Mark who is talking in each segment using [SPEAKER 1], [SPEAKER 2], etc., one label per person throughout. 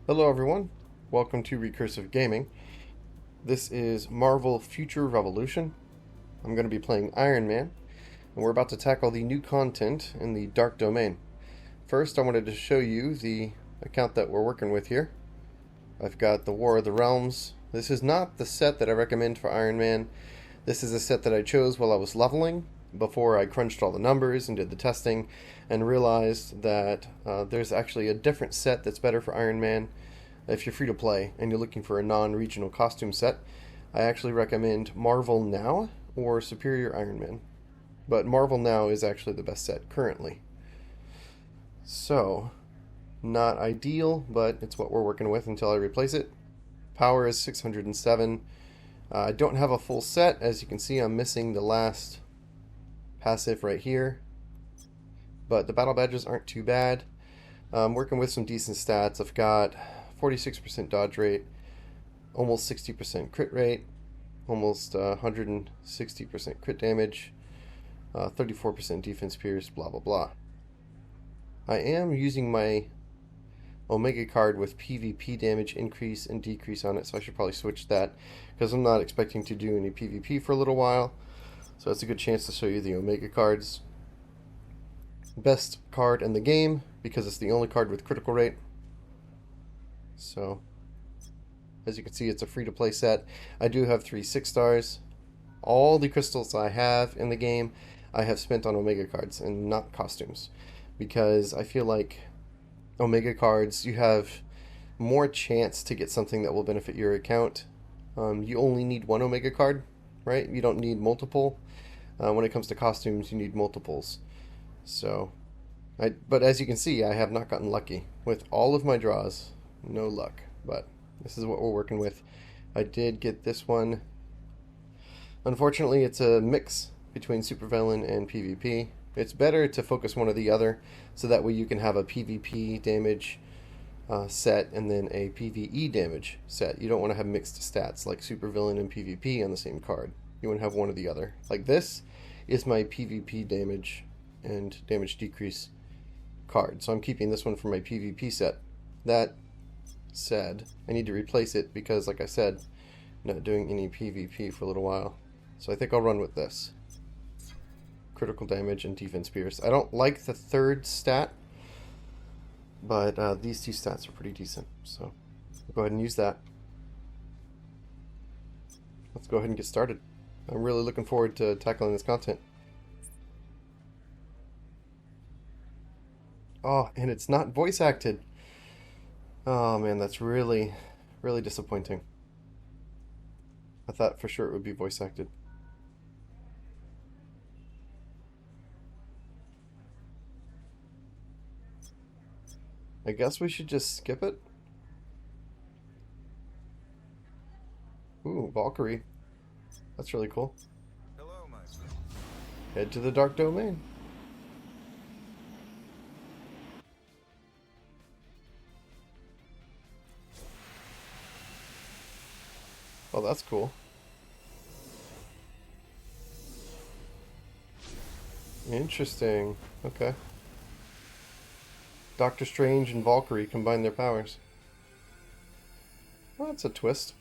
[SPEAKER 1] Hello everyone, welcome to Recursive Gaming. This is Marvel Future Revolution. I'm going to be playing Iron Man, and we're about to tackle the new content in the Dark Domain. First, I wanted to show you the account that we're working with here. I've got the War of the Realms. This is not the set that I recommend for Iron Man. This is a set that I chose while I was leveling, before I crunched all the numbers and did the testing, and realized that there's actually a different set that's better for Iron Man. If you're free to play and you're looking for a non-regional costume set, I actually recommend Marvel Now or Superior Iron Man. But Marvel Now is actually the best set currently. So, not ideal, but it's what we're working with until I replace it. Power is 607. I don't have a full set. As you can see, I'm missing the last passive right here. But the battle badges aren't too bad. I'm working with some decent stats. I've got 46% dodge rate, almost 60% crit rate, almost 160% crit damage, 34% defense pierce, blah blah blah. I am using my Omega card with PvP damage increase and decrease on it, so I should probably switch that because I'm not expecting to do any PvP for a little while. So it's a good chance to show you the Omega cards. Best card in the game because it's the only card with critical rate. So, as you can see, it's a free-to-play set. I do have 3 6-stars. All the crystals I have in the game, I have spent on Omega cards and not costumes. Because I feel like Omega cards, you have more chance to get something that will benefit your account. You only need 1 Omega card, right? You don't need multiple. When it comes to costumes, you need multiples. So, but as you can see, I have not gotten lucky with all of my draws. No luck, but this is what we're working with. I did get this one. Unfortunately, it's a mix between supervillain and PvP. It's better to focus one or the other, so that way you can have a PvP damage set and then a PvE damage set. You don't want to have mixed stats like supervillain and PvP on the same card. You want to have one or the other. Like this is my PvP damage and damage decrease card, so I'm keeping this one for my PvP set. That said, I need to replace it because, like I said, not doing any PvP for a little while. So I think I'll run with this. Critical damage and defense pierce. I don't like the third stat, but these 2 stats are pretty decent. So I'll go ahead and use that. Let's go ahead and get started. I'm really looking forward to tackling this content. Oh, and it's not voice acted. Oh man, that's really, really disappointing. I thought for sure it would be voice acted. I guess we should just skip it. Ooh, Valkyrie. That's really cool.
[SPEAKER 2] Hello, my friend.
[SPEAKER 1] Head to the Dark Domain. Oh, that's cool. Interesting. Okay. Doctor Strange and Valkyrie combine their powers. Well, that's a twist.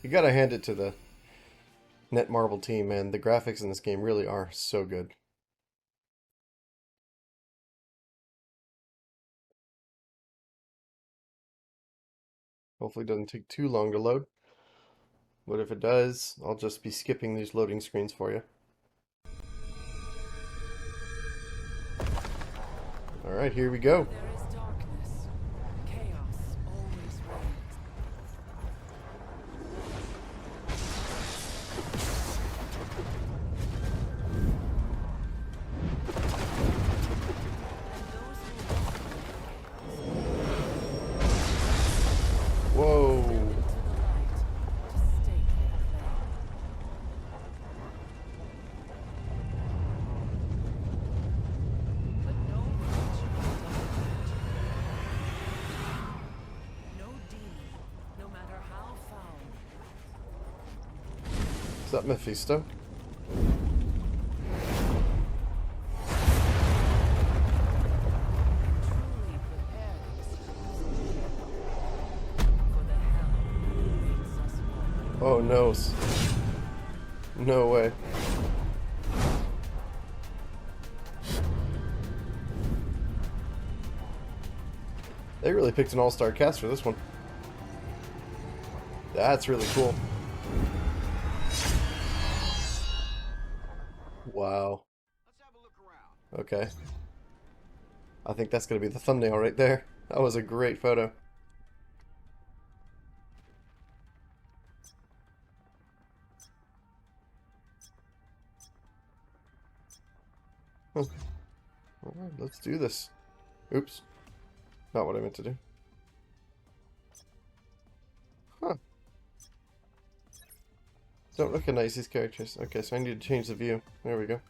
[SPEAKER 1] You gotta hand it to the Netmarble team, man. The graphics in this game really are so good. Hopefully it doesn't take too long to load. But if it does, I'll just be skipping these loading screens for you. Alright, here we go.
[SPEAKER 3] There is darkness. Chaos always reigns.
[SPEAKER 1] Whoa.
[SPEAKER 3] Into the light to stake their claim. But no creature of dark magic. No demon, no matter how foul.
[SPEAKER 1] Is that Mephisto?
[SPEAKER 3] Truly
[SPEAKER 1] Oh no. No way. They really picked an all-star cast for this one. That's really cool. Wow. Okay. I think that's going to be the thumbnail right there. That was a great photo. Huh. Alright, let's do this. Oops. Not what I meant to do. Huh. Don't recognize these characters. Okay, so I need to change the view. There we go.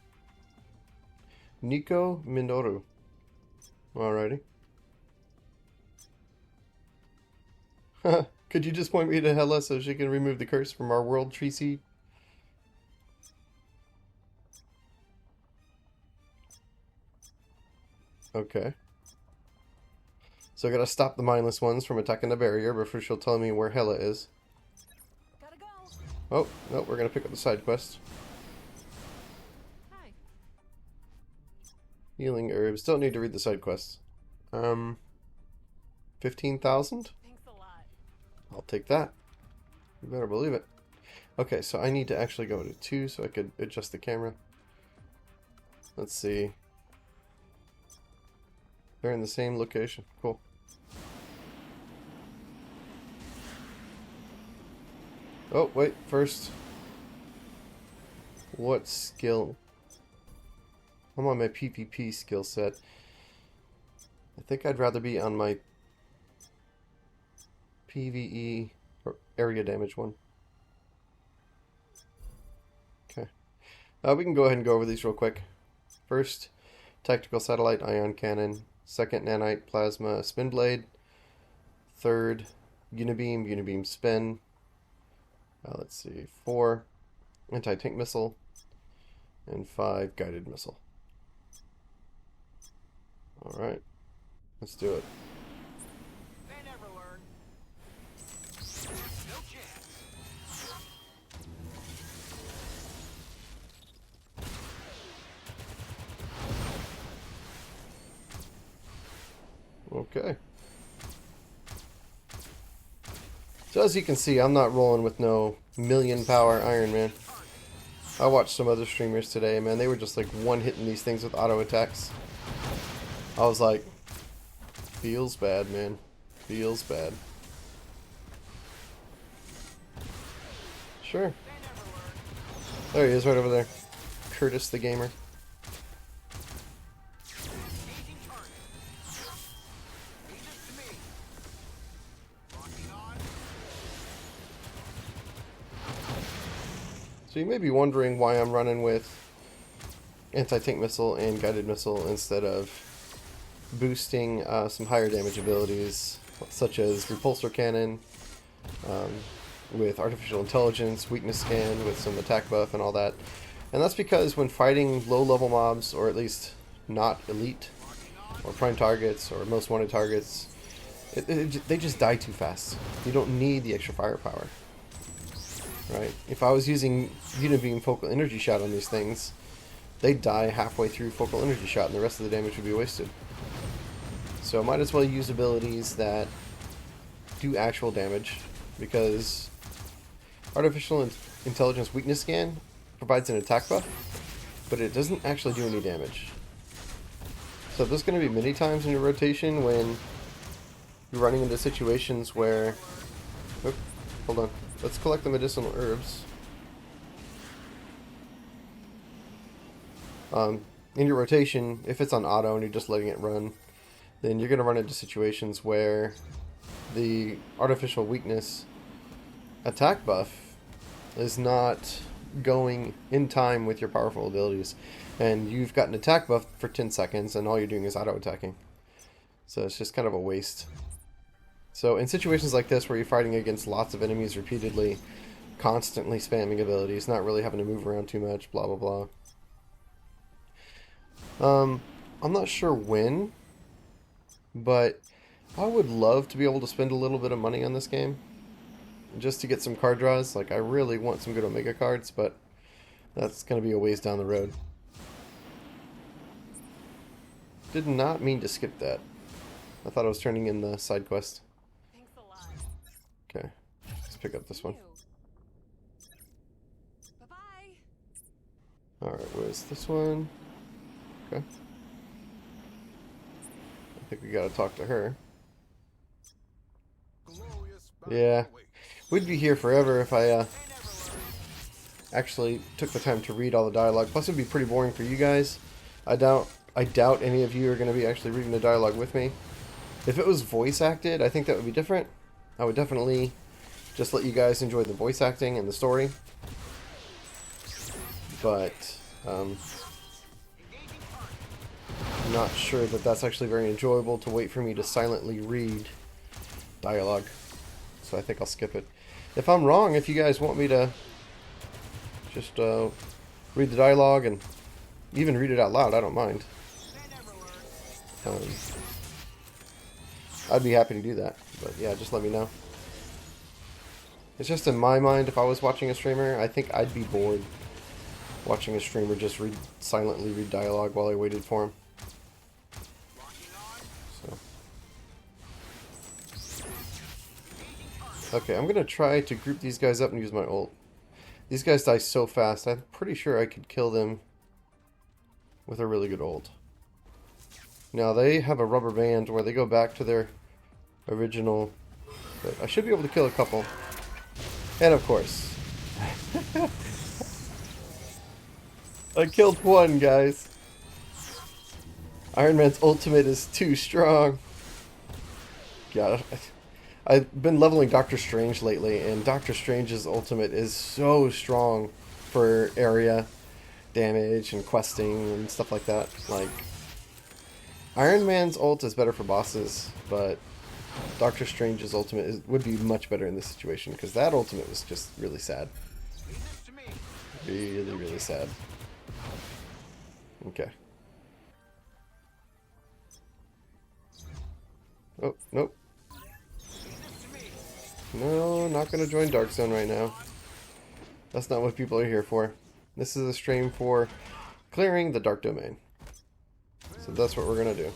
[SPEAKER 1] Nico Minoru. Alrighty. Could you just point me to Hela so she can remove the curse from our world, tree seed? Okay. So I gotta stop the mindless ones from attacking the barrier before she'll tell me where Hela is.
[SPEAKER 3] Gotta go.
[SPEAKER 1] Oh, no, we're gonna pick up the side quest.
[SPEAKER 3] Hi.
[SPEAKER 1] Healing herbs. Don't need to read the side quests. 15,000?
[SPEAKER 3] Thanks a lot.
[SPEAKER 1] I'll take that. You better believe it. Okay, so I need to actually go to 2 so I could adjust the camera. Let's see. They're in the same location. Cool. Oh, wait. First. What skill? I'm on my PvP skill set. I think I'd rather be on my PvE or area damage one. Okay. We can go ahead and go over these real quick. First, tactical satellite ion cannon. Second, nanite plasma spin blade. Third, unibeam spin. Let's see, 4, anti-tank missile. And 5, guided missile. Alright, let's do it.
[SPEAKER 3] They never learn. No chance.
[SPEAKER 1] Okay. So as you can see, I'm not rolling with no million power Iron Man. I watched some other streamers today, man. They were just like one-hitting these things with auto attacks. I was like, feels bad, man. Feels bad. Sure. There he is right over there. Curtis the gamer. So you may be wondering why I'm running with anti-tank missile and guided missile instead of boosting some higher damage abilities such as repulsor cannon with artificial intelligence, weakness scan with some attack buff and all that. And that's because when fighting low level mobs, or at least not elite or prime targets or most wanted targets, they just die too fast. You don't need the extra firepower. Right? If I was using Unibeam Focal Energy Shot on these things, they'd die halfway through Focal Energy Shot and the rest of the damage would be wasted. So I might as well use abilities that do actual damage, because Artificial Intelligence Weakness Scan provides an attack buff, but it doesn't actually do any damage. So there's going to be many times in your rotation when you're running into situations where... Oh, hold on. Let's collect the medicinal herbs. In your rotation, if it's on auto and you're just letting it run, then you're going to run into situations where the artificial weakness attack buff is not going in time with your powerful abilities. And you've got an attack buff for 10 seconds and all you're doing is auto attacking. So it's just kind of a waste. So in situations like this where you're fighting against lots of enemies repeatedly, constantly spamming abilities, not really having to move around too much, blah blah blah. I'm not sure when, but I would love to be able to spend a little bit of money on this game. just to get some card draws. Like, I really want some good Omega cards, but that's going to be a ways down the road. Did not mean to skip that. I thought I was turning in the side quest.
[SPEAKER 3] Thanks a lot.
[SPEAKER 1] Okay, let's pick up this one.
[SPEAKER 3] Bye-bye.
[SPEAKER 1] Alright, where's this one? Okay. I think we gotta talk to her. Yeah. We'd be here forever if I actually took the time to read all the dialogue. Plus it'd be pretty boring for you guys. I doubt any of you are going to be actually reading the dialogue with me. If it was voice acted, I think that would be different. I would definitely just let you guys enjoy the voice acting and the story. But I'm not sure that that's actually very enjoyable to wait for me to silently read dialogue. So I think I'll skip it. If I'm wrong, if you guys want me to just read the dialogue and even read it out loud, I don't mind. I'd be happy to do that, but yeah, just let me know. It's just in my mind, if I was watching a streamer, I think I'd be bored watching a streamer just silently read dialogue while I waited for him. So. Okay, I'm gonna try to group these guys up and use my ult. These guys die so fast, I'm pretty sure I could kill them with a really good ult. Now they have a rubber band where they go back to their original, but I should be able to kill a couple. And of course, I killed one, guys. Iron Man's ultimate is too strong. God, I've been leveling Doctor Strange lately, and Doctor Strange's ultimate is so strong for area damage and questing and stuff like that. Like, Iron Man's ult is better for bosses, but Doctor Strange's ultimate would be much better in this situation, because that ultimate was just really sad. Really, really sad. Okay. Oh, nope. No, not gonna join Dark Zone right now. That's not what people are here for. This is a stream for clearing the Dark Domain. So that's what we're gonna do.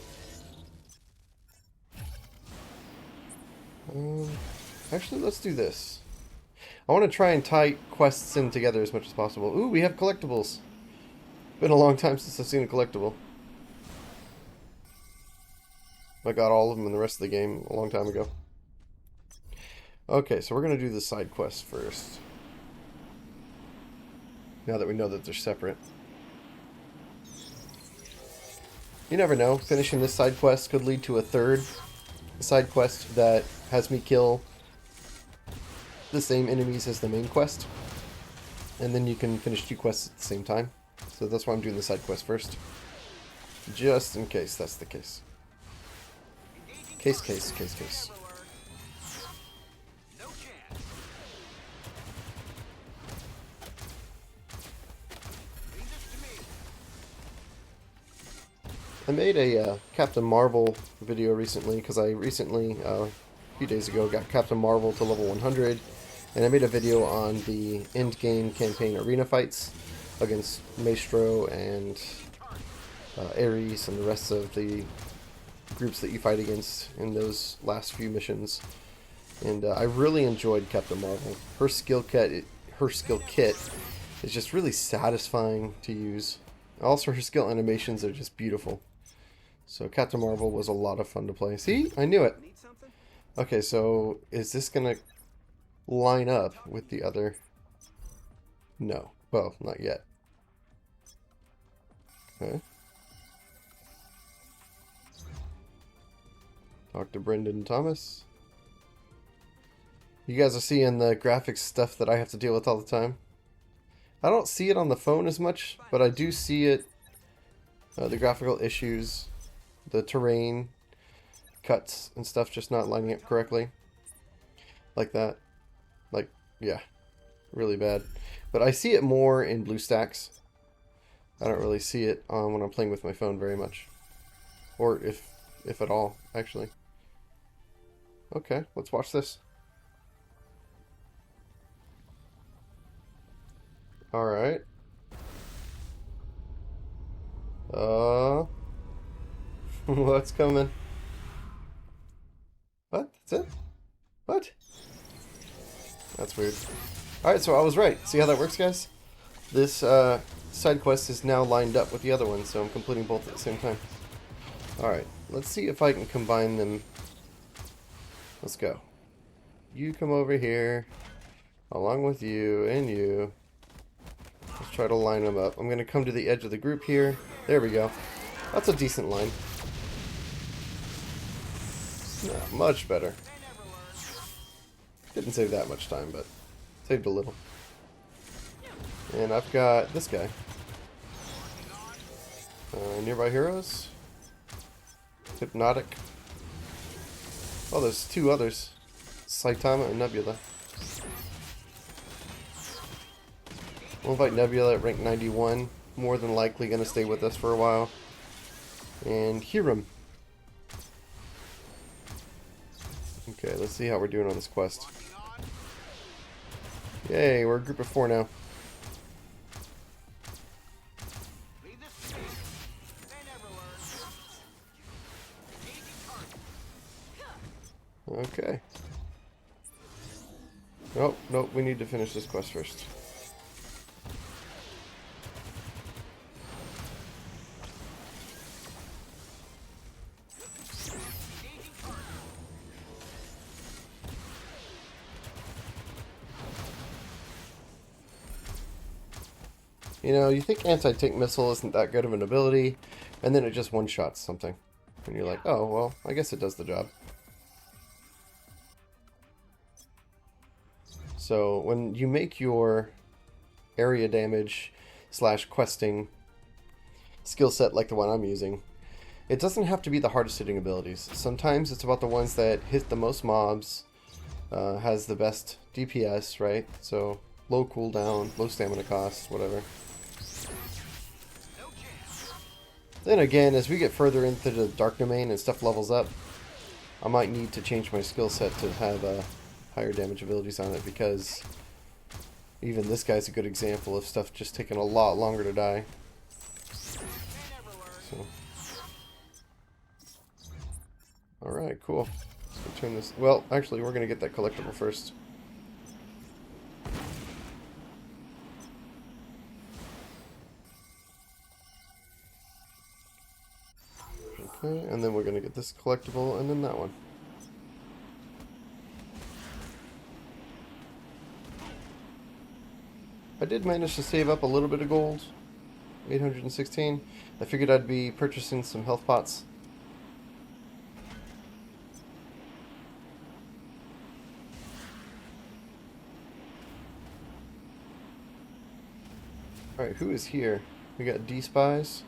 [SPEAKER 1] Actually, let's do this. I want to try and tie quests in together as much as possible. Ooh, we have collectibles. Been a long time since I've seen a collectible. I got all of them in the rest of the game a long time ago. Okay, so we're going to do the side quests first. Now that we know that they're separate. You never know. Finishing this side quest could lead to a third side quest that has me kill the same enemies as the main quest. And then you can finish two quests at the same time. So that's why I'm doing the side quest first. Just in case that's the case. Case. I made a Captain Marvel video recently, because I recently, a few days ago, got Captain Marvel to level 100, and I made a video on the end-game campaign arena fights against Maestro and Ares and the rest of the groups that you fight against in those last few missions. And I really enjoyed Captain Marvel. Her skill kit is just really satisfying to use. Also, her skill animations are just beautiful. So Captain Marvel was a lot of fun to play. See? I knew it. Okay, so is this going to line up with the other? No. Well, not yet. Okay. Talk to Brendan Thomas. You guys are seeing the graphics stuff that I have to deal with all the time. I don't see it on the phone as much, but I do see it. The graphical issues, the terrain, cuts and stuff just not lining up correctly. Like that. Like, yeah. Really bad. But I see it more in BlueStacks. I don't really see it when I'm playing with my phone very much. Or if at all, actually. Okay, let's watch this. Alright. Uh... What's coming? What? That's it? What? That's weird. Alright, so I was right. See how that works, guys? This side quest is now lined up with the other one, so I'm completing both at the same time. Alright, let's see if I can combine them. Let's go. You come over here, along with you and you. Let's try to line them up. I'm going to come to the edge of the group here. There we go. That's a decent line. Yeah, much better. Didn't save that much time, but saved a little. And I've got this guy. Nearby heroes. Hypnotic. Oh, there's two others. Saitama and Nebula. We'll invite Nebula at rank 91. More than likely going to stay with us for a while. And Hiram. Okay, let's see how we're doing on this quest. Yay, we're a group of 4 now. Okay. Oh, nope, we need to finish this quest first. You know, you think anti-tank missile isn't that good of an ability, and then it just one-shots something. And you're like, oh, well, I guess it does the job. So, when you make your area damage / questing skill set like the one I'm using, it doesn't have to be the hardest hitting abilities. Sometimes it's about the ones that hit the most mobs, has the best DPS, right? So, low cooldown, low stamina cost, whatever. Then again, as we get further into the dark domain and stuff levels up, I might need to change my skill set to have higher damage abilities on it, because even this guy's a good example of stuff just taking a lot longer to die. So. Alright, cool. Let's turn this... Well, actually, we're going to get that collectible first. Okay, and then we're going to get this collectible, and then that one. I did manage to save up a little bit of gold. 816. I figured I'd be purchasing some health pots. Alright, who is here? We got Despise.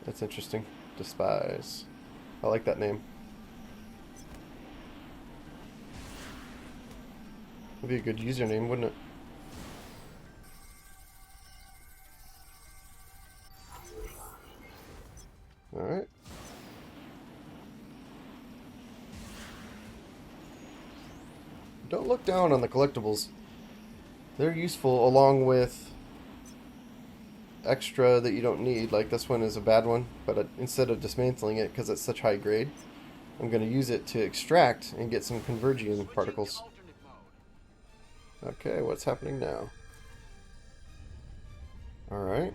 [SPEAKER 1] That's interesting. Despise. I like that name. Would be a good username, wouldn't it? Alright. Don't look down on the collectibles. They're useful along with extra that you don't need. Like this one is a bad one, but instead of dismantling it because it's such high grade, I'm going to use it to extract and get some convergium particles. Okay, what's happening now? Alright.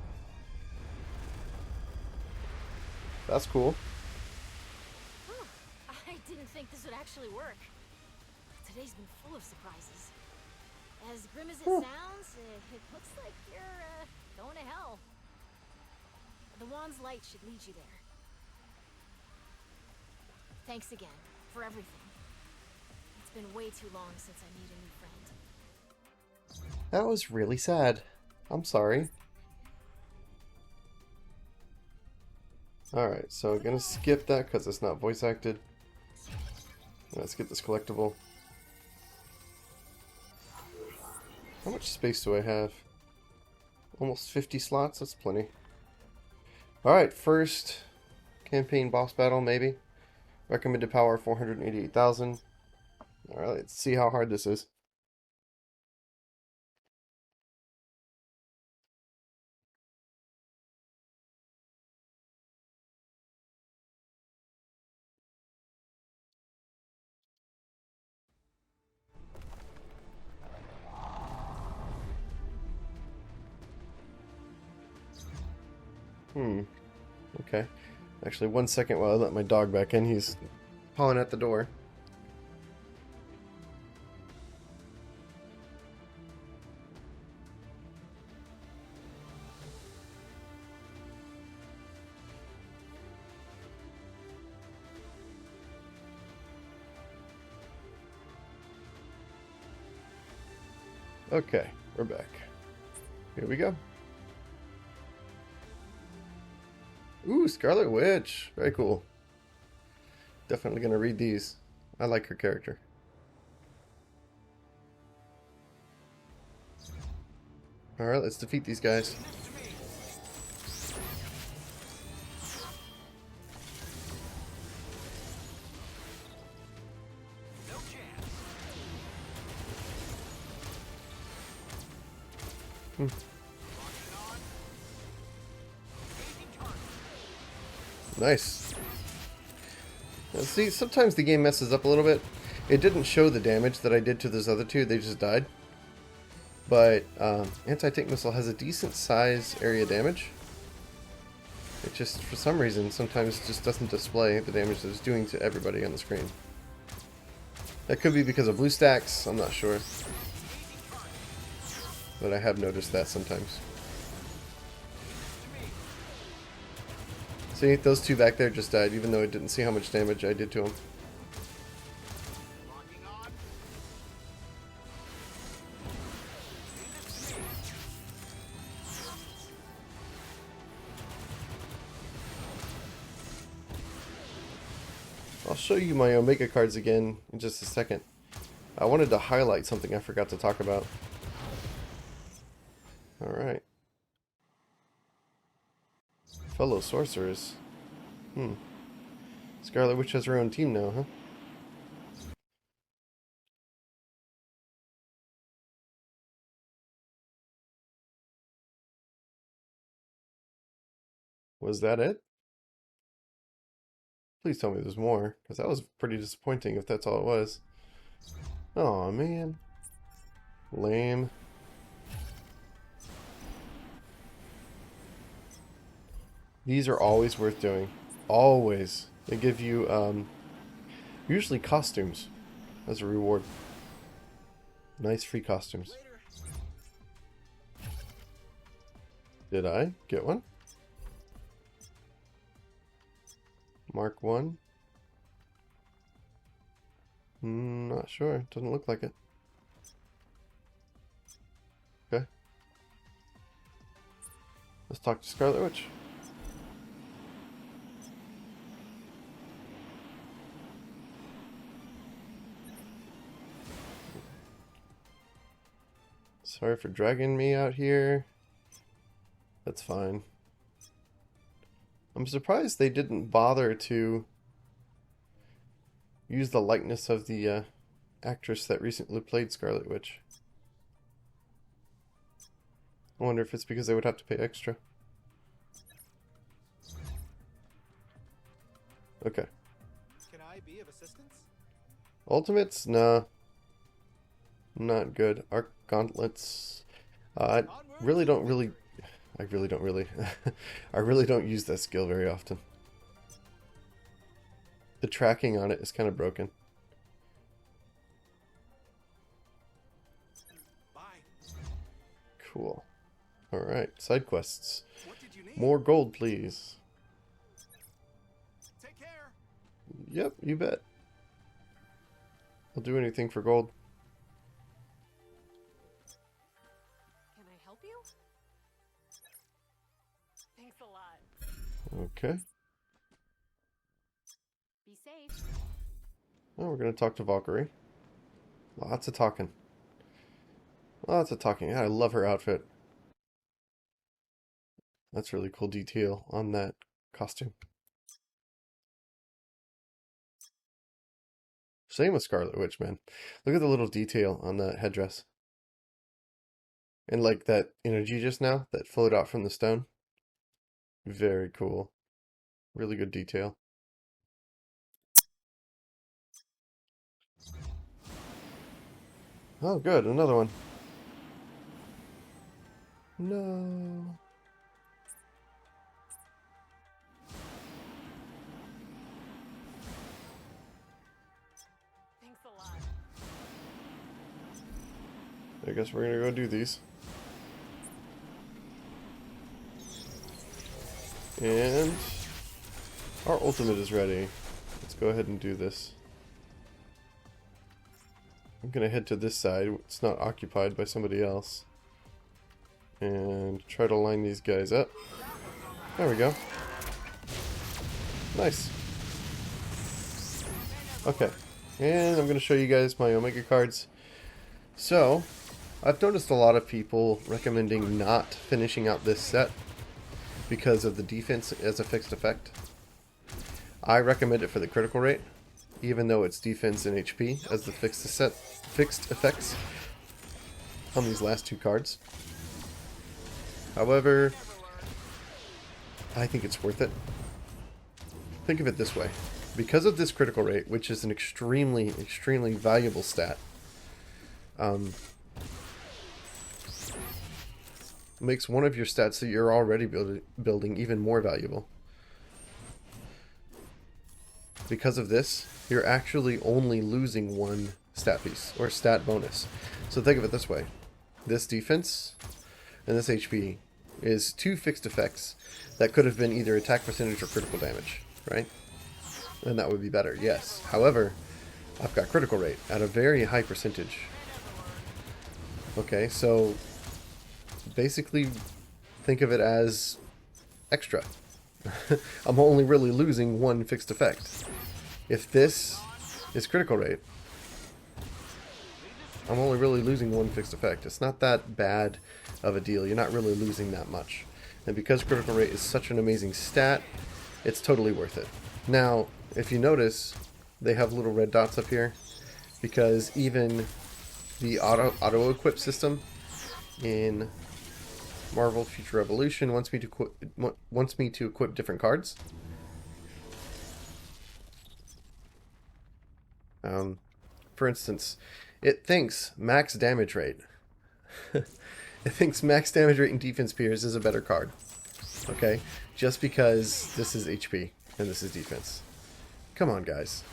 [SPEAKER 1] That's cool.
[SPEAKER 2] Huh. I didn't think this would actually work. Today's been full of surprises. As grim as it sounds, it looks like you're going to hell. The wand's light should lead you there. Thanks again for everything. It's been way too long since I made a new friend.
[SPEAKER 1] That was really sad. I'm sorry. Alright, so I'm gonna skip that because it's not voice acted. Let's get this collectible. How much space do I have? Almost 50 slots? That's plenty. Alright, first campaign boss battle, maybe. Recommended power 488,000. Alright, let's see how hard this is. Hmm. Okay. Actually, 1 second while I let my dog back in. He's pawing at the door. Okay, we're back. Here we go. Ooh, Scarlet Witch. Very cool. Definitely gonna read these. I like her character. Alright, let's defeat these guys. Nice. Now, see, sometimes the game messes up a little bit. It didn't show the damage that I did to those other two. They just died. But anti-tank missile has a decent size area damage. It just, for some reason, sometimes just doesn't display the damage that it's doing to everybody on the screen. That could be because of blue stacks. I'm not sure. But I have noticed that sometimes. See, those two back there just died, even though I didn't see how much damage I did to them. I'll show you my Omega cards again in just a second. I wanted to highlight something I forgot to talk about. Alright. Fellow sorcerers. Scarlet Witch has her own team now, huh? Was that it? Please tell me there's more, because that was pretty disappointing if that's all it was. Aw, man. Lame. These are always worth doing. Always. They give you, usually costumes as a reward. Nice free costumes. Did I get one? Mark 1? Not sure. Doesn't look like it. Okay. Let's talk to Scarlet Witch. Sorry for dragging me out here. That's fine. I'm surprised they didn't bother to use the likeness of the actress that recently played Scarlet Witch. I wonder if it's because they would have to pay extra. Okay.
[SPEAKER 4] Can I be of assistance?
[SPEAKER 1] Ultimates? Nah. Not good. Arc gauntlets. I really don't I really don't use that skill very often. The tracking on it is kind of broken.
[SPEAKER 4] Bye.
[SPEAKER 1] Cool. Alright, side quests.
[SPEAKER 4] What did you need?
[SPEAKER 1] More gold, please.
[SPEAKER 4] Take care.
[SPEAKER 1] Yep, you bet. I'll do anything for gold.
[SPEAKER 3] Can I help you? Thanks a lot.
[SPEAKER 1] Okay.
[SPEAKER 3] Be safe.
[SPEAKER 1] Well, we're going to talk to Valkyrie. Lots of talking. Lots of talking. Yeah, I love her outfit. That's really cool detail on that costume. Same with Scarlet Witch, man. Look at the little detail on that headdress. And like that energy just now that flowed out from the stone. Very cool. Really good detail. Oh, good. Another one. No. I guess we're gonna go do these. And our ultimate is ready. Let's go ahead and do this. I'm gonna head to this side. It's not occupied by somebody else. And try to line these guys up. There we go. Nice. Okay. And I'm gonna show you guys my Omega cards. So, I've noticed a lot of people recommending not finishing out this set because of the defense as a fixed effect. I recommend it for the critical rate, even though it's defense and HP as the fixed effects on these last two cards. However, I think it's worth it. Think of it this way. Because of this critical rate, which is an extremely, extremely valuable stat, makes one of your stats that you're already building even more valuable. Because of this, you're actually only losing one stat piece, or stat bonus. So think of it this way. This defense and this HP is two fixed effects that could have been either attack percentage or critical damage, right? And that would be better, yes. However, I've got critical rate at a very high percentage. Okay, so basically think of it as extra. I'm only really losing one fixed effect. If this is critical rate, I'm only really losing one fixed effect. It's not that bad of a deal. You're not really losing that much. And because critical rate is such an amazing stat, it's totally worth it. Now, if you notice, they have little red dots up here because even the auto-equip system in Marvel Future Revolution wants me to equip different cards. For instance, it thinks max damage rate. It thinks max damage rate and defense peers is a better card. Okay? Just because this is HP and this is defense. Come on, guys.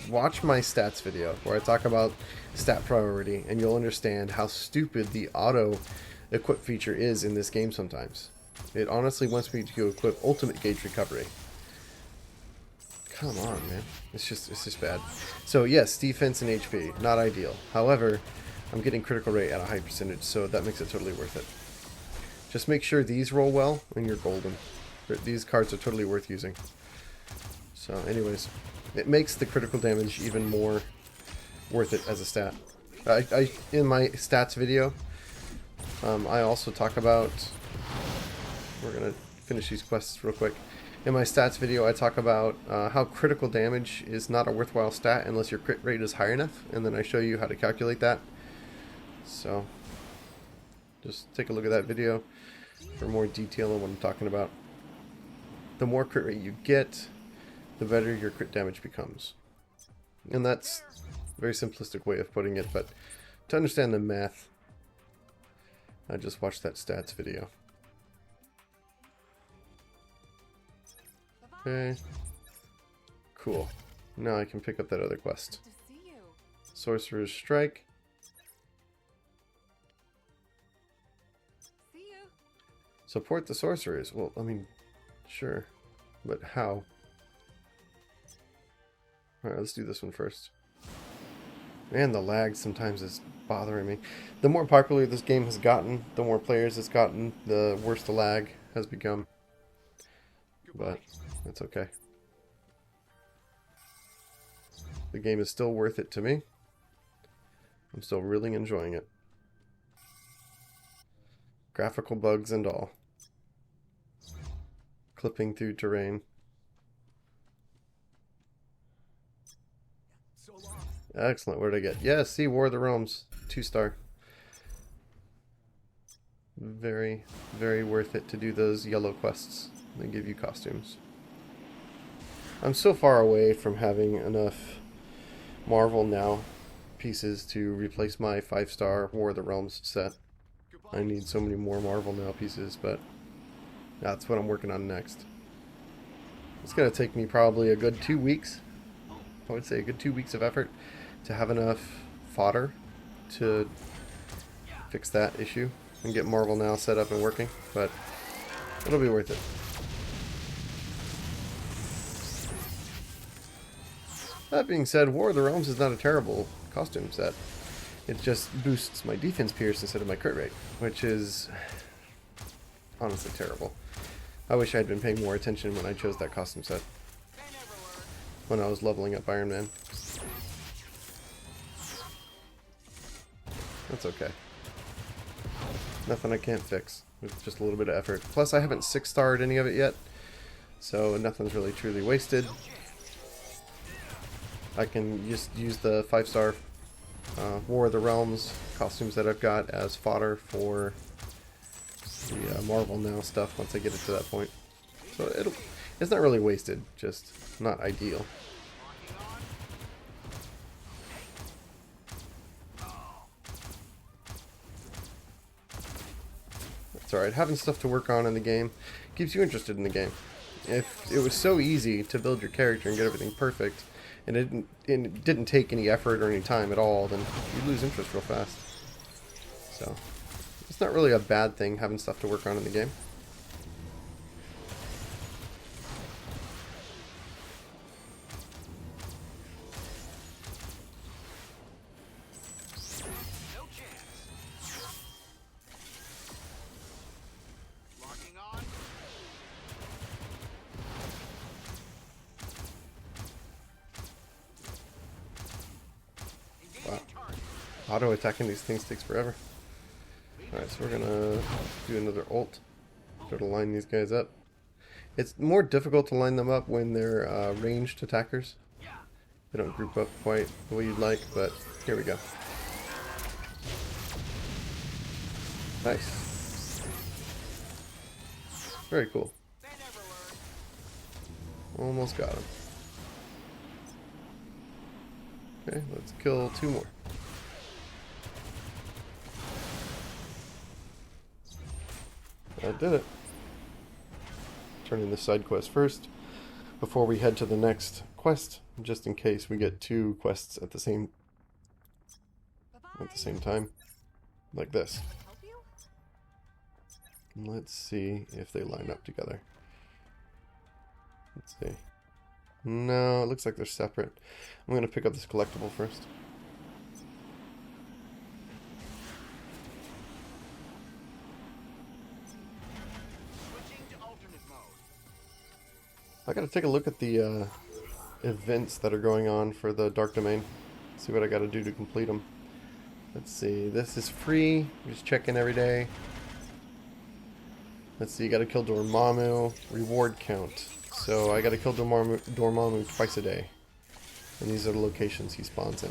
[SPEAKER 1] Watch my stats video where I talk about stat priority and you'll understand how stupid the auto equip feature is in this game sometimes. It honestly wants me to equip ultimate gauge recovery. Come on, man. It's just bad. So yes, defense and HP, not ideal. However, I'm getting critical rate at a high percentage, so that makes it totally worth it. Just make sure these roll well and you're golden. These cards are totally worth using. So anyways, it makes the critical damage even more worth it as a stat. In my stats video, I also talk about, we're going to finish these quests real quick. In my stats video, I talk about how critical damage is not a worthwhile stat unless your crit rate is high enough, and then I show you how to calculate that. So, just take a look at that video for more detail on what I'm talking about. The more crit rate you get, the better your crit damage becomes. And that's a very simplistic way of putting it, but to understand the math, I just watched that stats video. Okay. Cool. Now I can pick up that other quest. Sorcerer's Strike. Support the sorcerers. Well, I mean, sure. But how? Alright, let's do this one first. Man, the lag sometimes is bothering me. The more popular this game has gotten, the more players it's gotten, the worse the lag has become. But that's okay. The game is still worth it to me. I'm still really enjoying it. Graphical bugs and all. Clipping through terrain. Excellent. What did I get? Yeah, see, War of the Realms. 2-star. Very, very worth it to do those yellow quests. They give you costumes. I'm so far away from having enough Marvel Now pieces to replace my 5-star War of the Realms set. I need so many more Marvel Now pieces, but that's what I'm working on next. It's going to take me probably a good 2 weeks. I would say a good 2 weeks of effort to have enough fodder to fix that issue and get Marvel Now set up and working, but it'll be worth it. That being said, War of the Realms is not a terrible costume set. It just boosts my defense pierce instead of my crit rate, which is honestly terrible. I wish I had been paying more attention when I chose that costume set, when I was leveling up Iron Man. That's okay. Nothing I can't fix with just a little bit of effort. Plus, I haven't 6-starred any of it yet, so nothing's really truly wasted. I can just use the 5-star War of the Realms costumes that I've got as fodder for the Marvel Now stuff once I get it to that point. So it's not really wasted, just not ideal. That's alright. Having stuff to work on in the game keeps you interested in the game. If it was so easy to build your character and get everything perfect, and it didn't take any effort or any time at all, then you lose interest real fast. So it's not really a bad thing having stuff to work on in the game. Auto attacking these things takes forever. Alright, so we're gonna do another ult. Try to line these guys up. It's more difficult to line them up when they're ranged attackers. They don't group up quite the way you'd like, but here we go. Nice. Very cool. Almost got him. Okay, let's kill 2 more. That did it. Turn in the side quest first before we head to the next quest, just in case we get 2 quests at the same time, like this. Let's see if they line up together. Let's see. No, it looks like they're separate. I'm going to pick up this collectible first. I gotta take a look at the events that are going on for the Dark Domain. See what I gotta do to complete them. Let's see, this is free. Just check in every day. Let's see, you gotta kill Dormammu. Reward count. So I gotta kill Dormammu twice a day. And these are the locations he spawns in.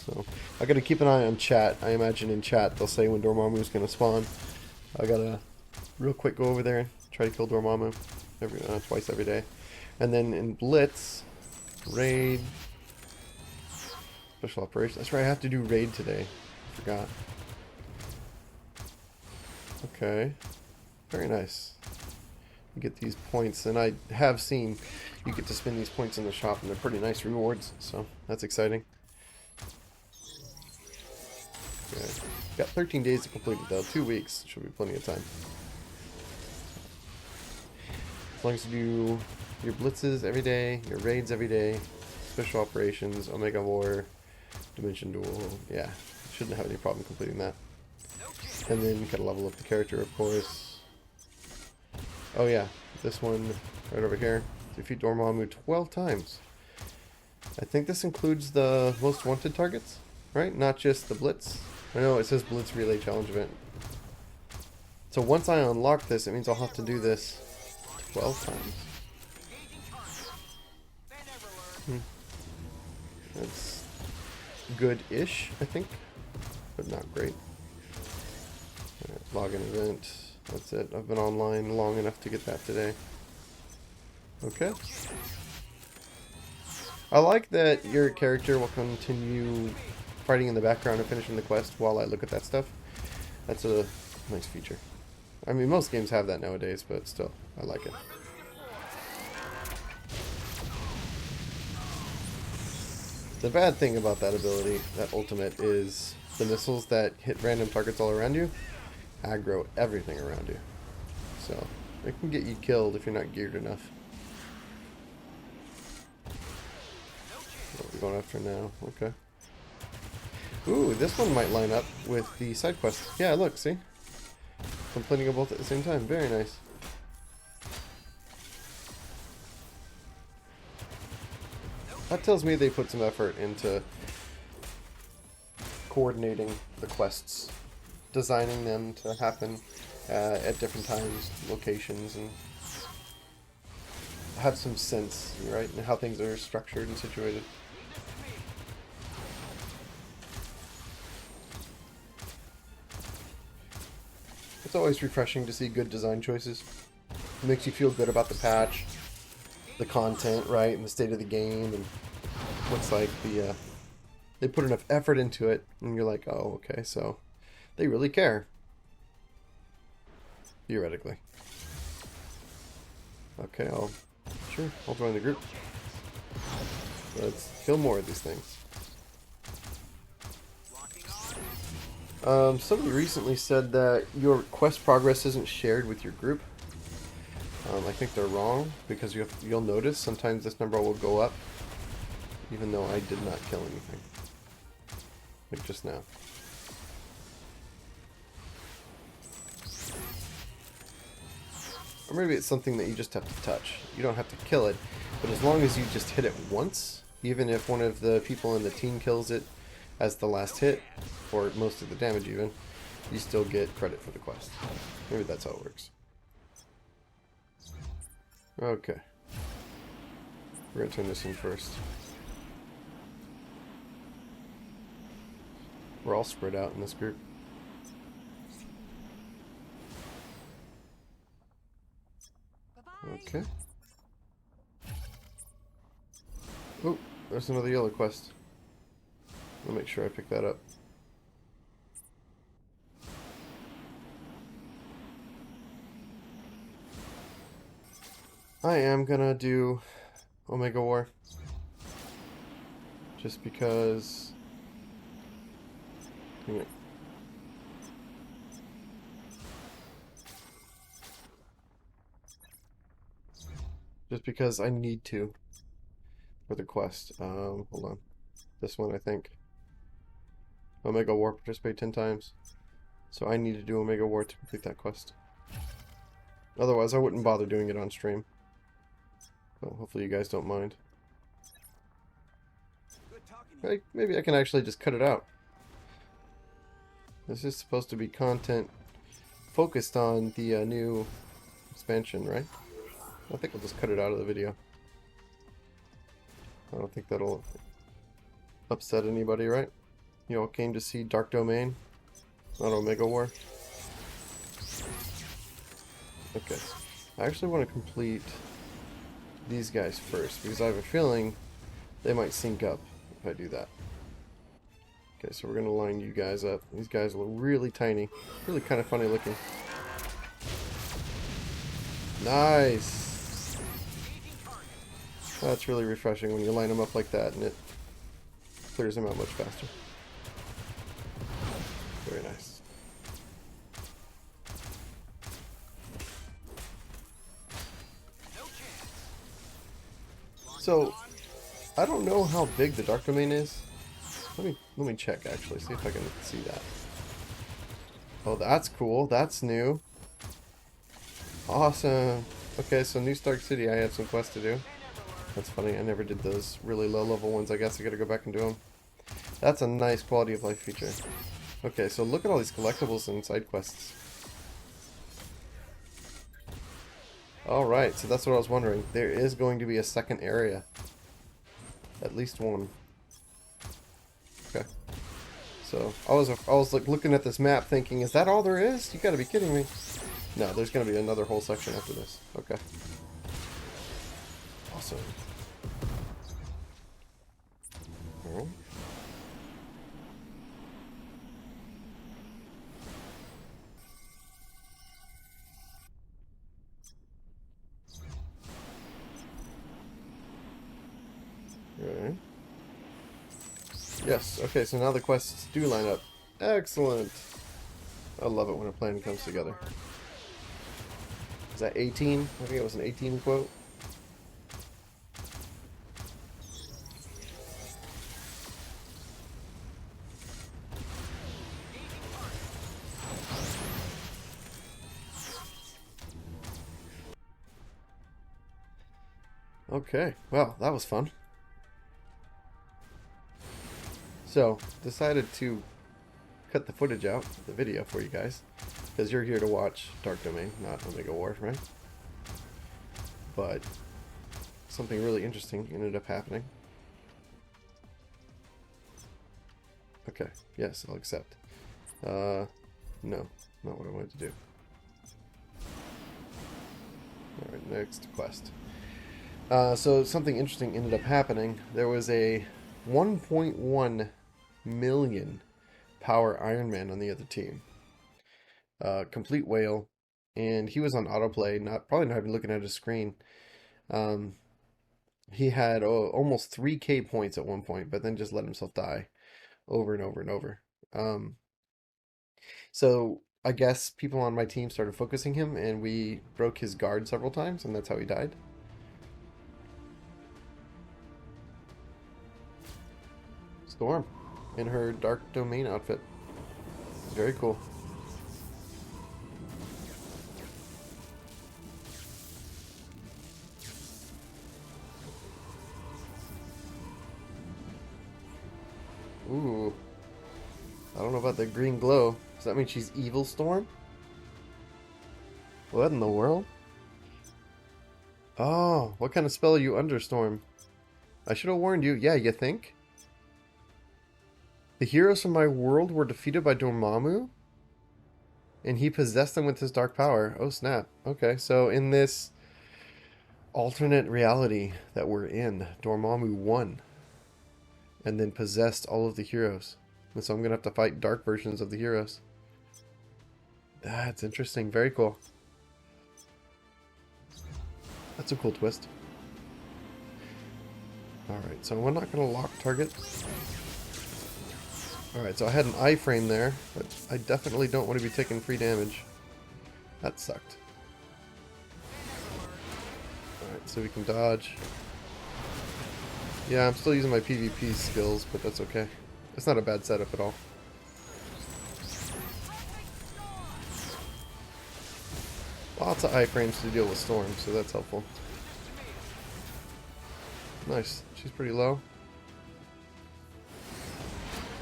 [SPEAKER 1] So I gotta keep an eye on chat. I imagine in chat they'll say when Dormammu's gonna spawn. I gotta real quick go over there and try to kill Dormammu twice every day. And then in Blitz, Raid, Special Operations. That's right, I have to do Raid today. I forgot. Okay. Very nice. You get these points, and I have seen you get to spend these points in the shop, and they're pretty nice rewards, so that's exciting. Okay. Got 13 days to complete it, though. 2 weeks. Should be plenty of time. As long as you do your blitzes every day, your raids every day, special operations, Omega War, Dimension Duel, yeah, shouldn't have any problem completing that. And then you gotta level up the character, of course. Oh yeah, this one right over here. Defeat Dormammu 12 times. I think this includes the most wanted targets, right? Not just the blitz. I know it says Blitz Relay Challenge event. So once I unlock this, it means I'll have to do this 12 times. That's good-ish, I think, but not great. Right, login event. That's it. I've been online long enough to get that today. Okay. I like that your character will continue fighting in the background and finishing the quest while I look at that stuff. That's a nice feature. I mean, most games have that nowadays, but still, I like it. The bad thing about that ability, that ultimate, is the missiles that hit random targets all around you, aggro everything around you. So it can get you killed if you're not geared enough. What are we going after now? Okay. Ooh, this one might line up with the side quest. Yeah, look, see? Completing them both at the same time. Very nice. That tells me they put some effort into coordinating the quests, designing them to happen at different times, locations, and have some sense, right, in how things are structured and situated. It's always refreshing to see good design choices. It makes you feel good about the patch, the content, right, and the state of the game, and looks like they put enough effort into it, and you're like, oh, okay, so they really care. Theoretically. Okay, I'll join the group. Let's kill more of these things. Somebody recently said that your quest progress isn't shared with your group. I think they're wrong, because you'll notice sometimes this number will go up even though I did not kill anything. Like just now. Or maybe it's something that you just have to touch. You don't have to kill it, but as long as you just hit it once, even if one of the people in the team kills it as the last hit, or most of the damage even, you still get credit for the quest. Maybe that's how it works. Okay. We're going to turn this in first. We're all spread out in this group. Okay. Oh, there's another yellow quest. I'll make sure I pick that up. I am gonna do Omega War. Just because... Dang it. Just because I need to for the quest. Hold on. This one, I think. Omega War, participate 10 times. So I need to do Omega War to complete that quest. Otherwise, I wouldn't bother doing it on stream. So hopefully you guys don't mind. Maybe I can actually just cut it out. This is supposed to be content focused on the new expansion, right? I think I'll just cut it out of the video. I don't think that'll upset anybody, right? You all came to see Dark Domain, not Omega War. Okay. I actually want to complete these guys first, because I have a feeling they might sync up if I do that. Okay, so we're going to line you guys up. These guys look really tiny. Really kind of funny looking. Nice! That's really refreshing when you line them up like that and it clears them out much faster. Very nice. So, I don't know how big the Dark Domain is. Let me check actually, see if I can see that. Oh, that's cool. That's new. Awesome. Okay, so New Stark City, I have some quests to do. That's funny, I never did those really low level ones. I guess I gotta go back and do them. That's a nice quality of life feature. Okay, so look at all these collectibles and side quests. Alright, so that's what I was wondering. There is going to be a second area. At least one. Okay. So, I was like looking at this map thinking, is that all there is? You gotta be kidding me. No, there's gonna be another whole section after this. Okay. Awesome. Oh. Okay. Yes, okay, so now the quests do line up. Excellent. I love it when a plan comes together. Is that 18? I think it was an 18 quote. Okay, well, that was fun. So, decided to cut the footage out, the video for you guys, because you're here to watch Dark Domain, not Omega War, right? But something really interesting ended up happening. Okay, yes, I'll accept. No, not what I wanted to do. Alright, next quest. So something interesting ended up happening. There was a 1.1 million power Iron Man on the other team. Complete whale, and he was on autoplay, probably not even looking at his screen. He had almost 3k points at one point, but then just let himself die over and over and over. So I guess people on my team started focusing him, and we broke his guard several times, and that's how he died. Storm in her Dark Domain outfit. Very cool. Ooh. I don't know about the green glow. Does that mean she's evil, Storm? What in the world? Oh, what kind of spell are you under, Storm? I should have warned you. Yeah, you think? The heroes from my world were defeated by Dormammu? And he possessed them with his dark power. Oh, snap. Okay, so in this alternate reality that we're in, Dormammu won. And then possessed all of the heroes. And so I'm going to have to fight dark versions of the heroes. That's interesting. Very cool. That's a cool twist. Alright, so we're not going to lock target. Alright, so I had an iframe there, but I definitely don't want to be taking free damage. That sucked. Alright, so we can dodge. Yeah, I'm still using my PvP skills, but that's okay. It's not a bad setup at all. Lots of iframes to deal with Storm, so that's helpful. Nice. She's pretty low.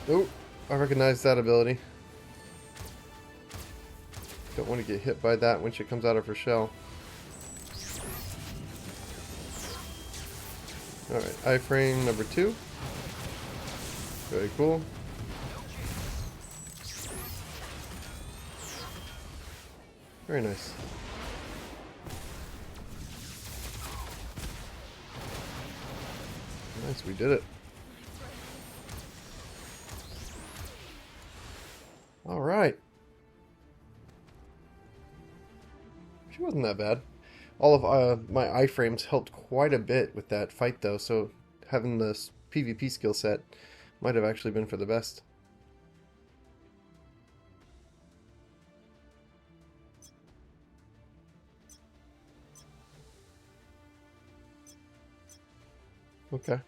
[SPEAKER 1] Oh, I recognize that ability. Don't want to get hit by that when she comes out of her shell. Alright, iframe number 2. Very cool. Very nice. Nice, we did it. Alright. She wasn't that bad. All of my iframes helped quite a bit with that fight, though, so having this PvP skill set might have actually been for the best. Okay.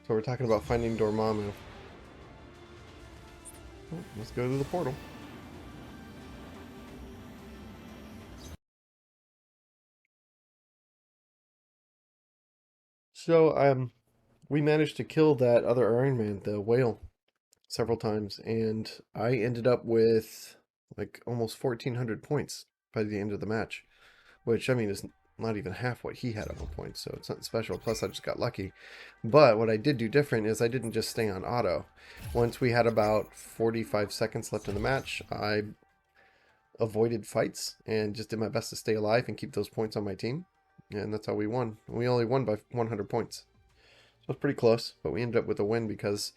[SPEAKER 1] So we're talking about finding Dormammu. Oh, let's go to the portal. So, we managed to kill that other Iron Man, the whale, several times, and I ended up with like almost 1,400 points by the end of the match, which, I mean, is not even half what he had at one point, so it's not special. Plus, I just got lucky. But what I did do different is I didn't just stay on auto. Once we had about 45 seconds left in the match, I avoided fights and just did my best to stay alive and keep those points on my team. And that's how we won. We only won by 100 points. So it was pretty close, but we ended up with a win because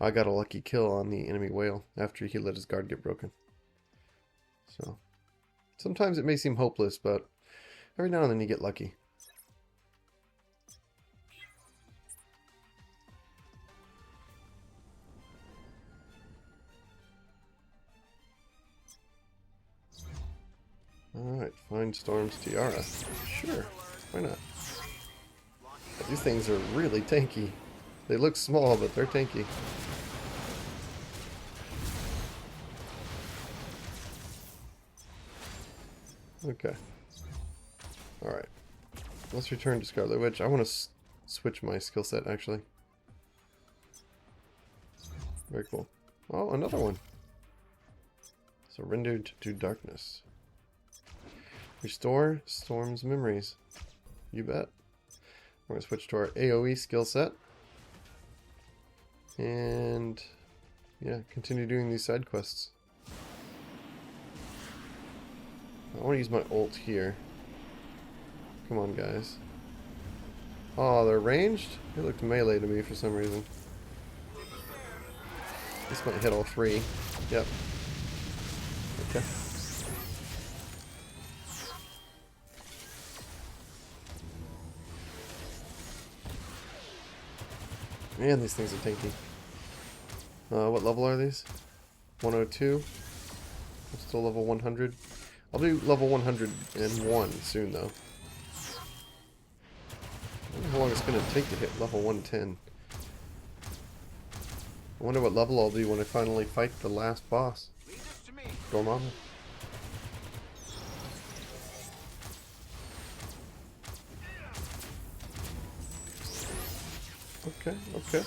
[SPEAKER 1] I got a lucky kill on the enemy whale after he let his guard get broken. So, sometimes it may seem hopeless, but every now and then you get lucky. Alright, find Storm's tiara. Sure, why not? But these things are really tanky. They look small, but they're tanky. Okay. Alright. Let's return to Scarlet Witch. I want to switch my skill set, actually. Very cool. Oh, another one. Surrendered to darkness. Restore Storm's memories. You bet. We're going to switch to our AoE skill set. And yeah, continue doing these side quests. I want to use my ult here. Come on, guys. Oh, they're ranged? They looked melee to me for some reason. This might hit all three. Yep. Okay. Man, these things are tanky. What level are these? 102. I'm still level 100. I'll be level 101 soon, though. I wonder how long it's going to take to hit level 110. I wonder what level I'll be when I finally fight the last boss. Dormammu. Okay, okay.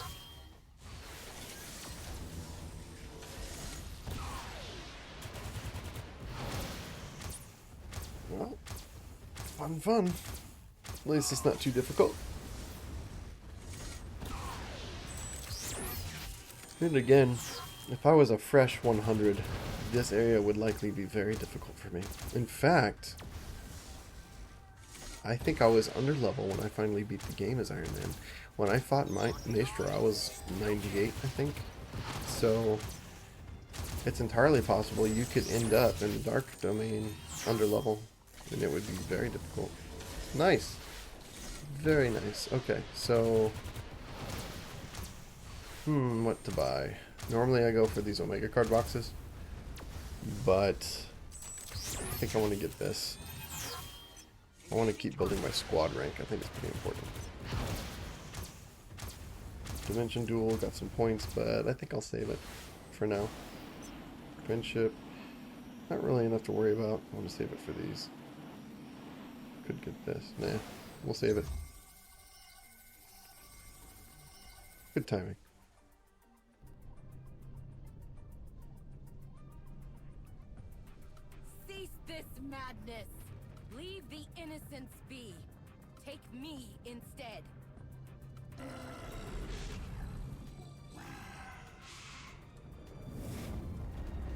[SPEAKER 1] Well, fun. At least it's not too difficult. And again, if I was a fresh 100, this area would likely be very difficult for me. In fact, I think I was under level when I finally beat the game as Iron Man. When I fought Maestro, I was 98, I think. So, it's entirely possible you could end up in the Dark Domain under level, and it would be very difficult. Nice. Very nice. Okay, so... what to buy? Normally I go for these Omega card boxes, but I think I want to get this. I want to keep building my squad rank. I think it's pretty important. Dimension Duel, got some points, but I think I'll save it for now. Friendship, not really enough to worry about. I want to save it for these. Could get this. Nah, we'll save it. Good timing.
[SPEAKER 5] Cease this madness. Leave the innocents be. Take me instead.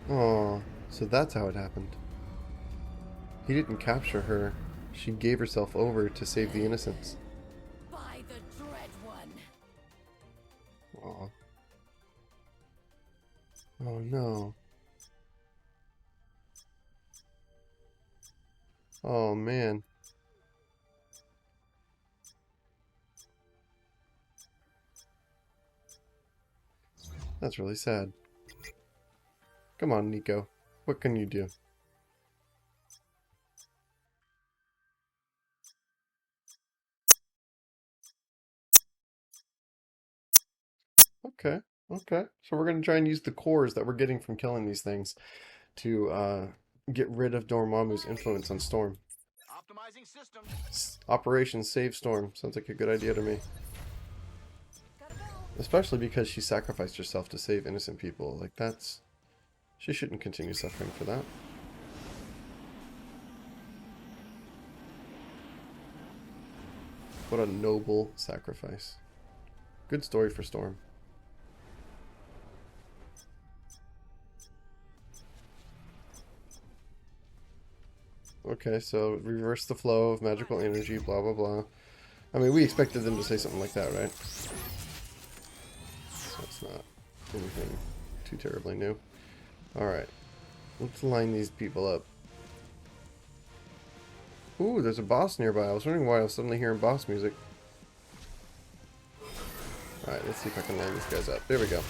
[SPEAKER 1] Oh, so that's how it happened. He didn't capture her. She gave herself over to save the innocents.
[SPEAKER 5] By the Dread One.
[SPEAKER 1] Aw. Oh no. Oh man. That's really sad. Come on, Nico. What can you do? Okay, okay. So we're going to try and use the cores that we're getting from killing these things to get rid of Dormammu's influence on Storm.
[SPEAKER 4] Optimizing system.
[SPEAKER 1] Operation Save Storm. Sounds like a good idea to me. Especially because she sacrificed herself to save innocent people. Like, that's... She shouldn't continue suffering for that. What a noble sacrifice. Good story for Storm. Okay, so reverse the flow of magical energy, blah blah blah. I mean, we expected them to say something like that, right? That's not anything too terribly new. Alright, let's line these people up. Ooh, there's a boss nearby. I was wondering why I was suddenly hearing boss music. Alright, let's see if I can line these guys up. There we go.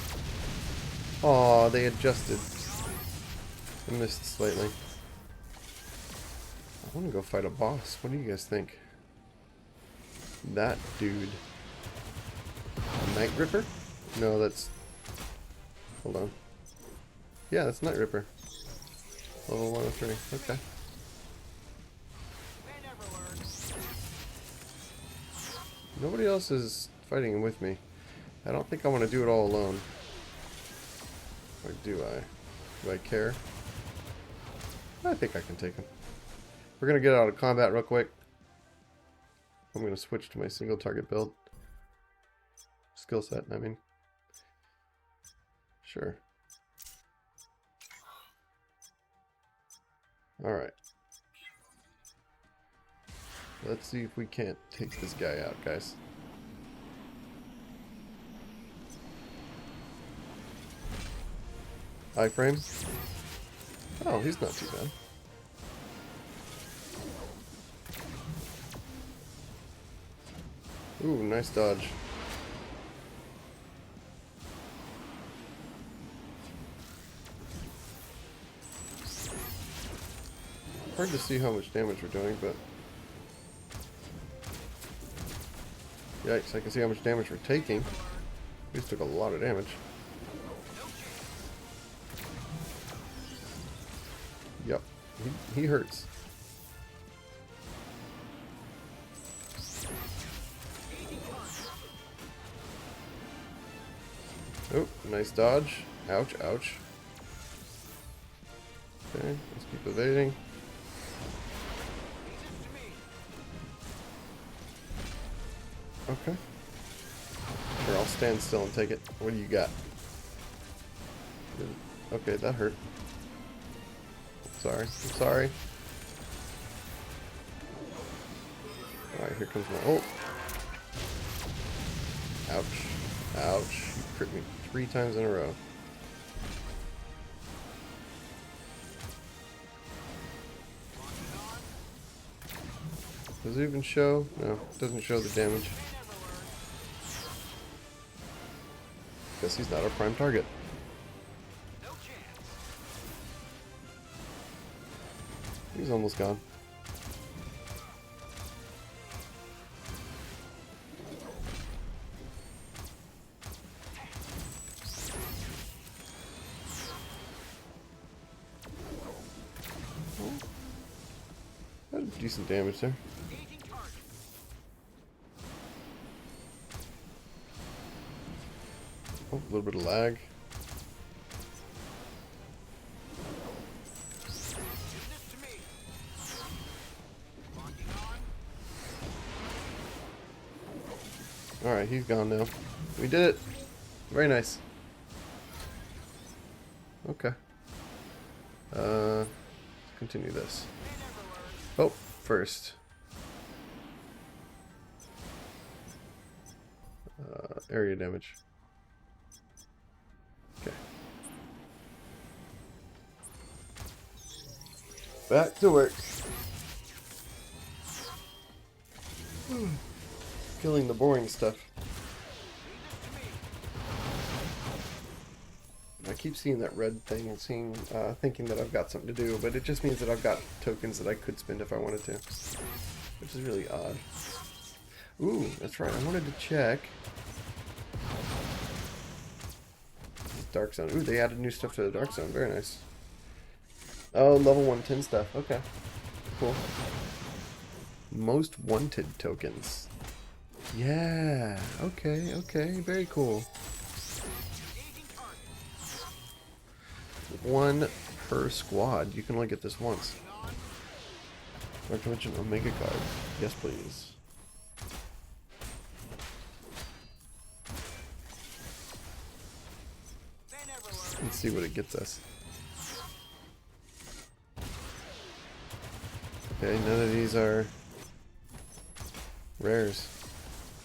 [SPEAKER 1] Aw, they adjusted. I missed slightly. I want to go fight a boss. What do you guys think? That dude. A Night Ripper? No, that's... Hold on. Yeah, that's Night Ripper. Level 103. Okay. Nobody else is fighting with me. I don't think I want to do it all alone. Or do I? Do I care? I think I can take him. We're going to get out of combat real quick. I'm going to switch to my single target build. Skill set, I mean. Sure. Alright. Let's see if we can't take this guy out, guys. Iframe? Oh, he's not too bad. Ooh, nice dodge. Hard to see how much damage we're doing, but... Yikes, I can see how much damage we're taking. We just took a lot of damage. Yep, he hurts. Oh, nice dodge. Ouch, ouch. Okay, let's keep evading. Okay. Sure, I'll stand still and take it. What do you got? Okay, that hurt. Sorry, I'm sorry. Alright, here comes my... Oh! Ouch. Ouch. You crit me 3 times in a row. Does it even show? No, it doesn't show the damage. Guess he's not our prime target. He's almost gone. That's decent damage there. Oh, a little bit of lag. Alright, he's gone now. We did it! Very nice. Okay. Let's continue this. Oh, first. Area damage. Okay. Back to work. Killing the boring stuff. I keep seeing that red thing and thinking that I've got something to do, but it just means that I've got tokens that I could spend if I wanted to, which is really odd. Ooh, that's right. I wanted to check. Dark Zone. Ooh, they added new stuff to the Dark Zone. Very nice. Oh, level 110 stuff. Okay. Cool. Most wanted tokens. Yeah. Okay, okay. Very cool. 1 per squad. You can only get this once. Dark Dimension Omega card. Yes, please. Let's see what it gets us. Okay, none of these are rares.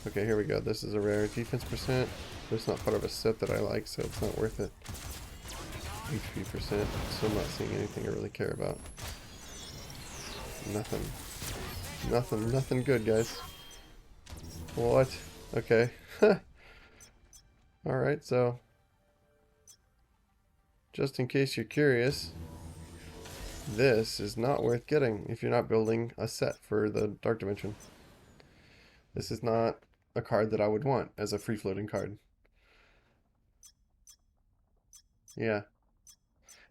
[SPEAKER 1] Okay, here we go. This is a rare. Defense percent. But it's not part of a set that I like, so it's not worth it. HP percent. Still not seeing anything I really care about. Nothing. Nothing good, guys. What? Okay. Alright, so just in case you're curious, This is not worth getting if you're not building a set for the Dark Dimension. This is not a card that I would want as a free-floating card. Yeah.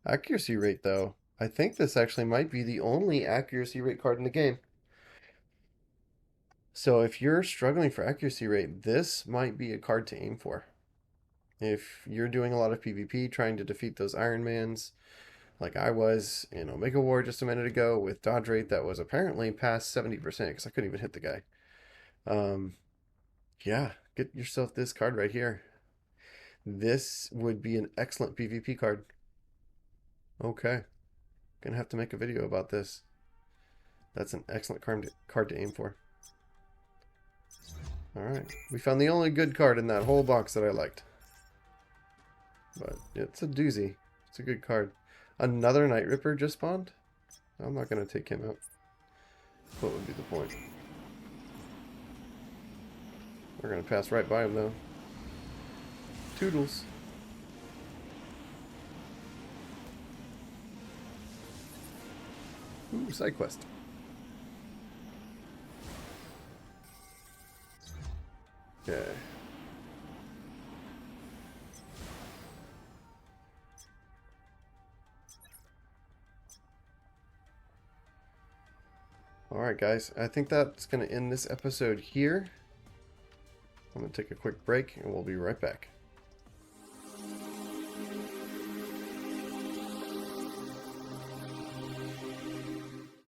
[SPEAKER 1] Accuracy rate, though. I think this actually might be the only accuracy rate card in the game. So if you're struggling for accuracy rate, this might be a card to aim for. If you're doing a lot of PvP trying to defeat those Iron Mans, like I was in Omega War just a minute ago with dodge rate that was apparently past 70% because I couldn't even hit the guy. Yeah, get yourself this card right here. This would be an excellent PvP card. Okay. Gonna have to make a video about this. That's an excellent card to aim for. Alright. We found the only good card in that whole box that I liked. But it's a doozy. It's a good card. Another Night Ripper just spawned? I'm not gonna take him out. What would be the point? We're gonna pass right by him though. Toodles. Ooh, side quest. Okay. Alright guys, I think that's going to end this episode here. I'm going to take a quick break and we'll be right back.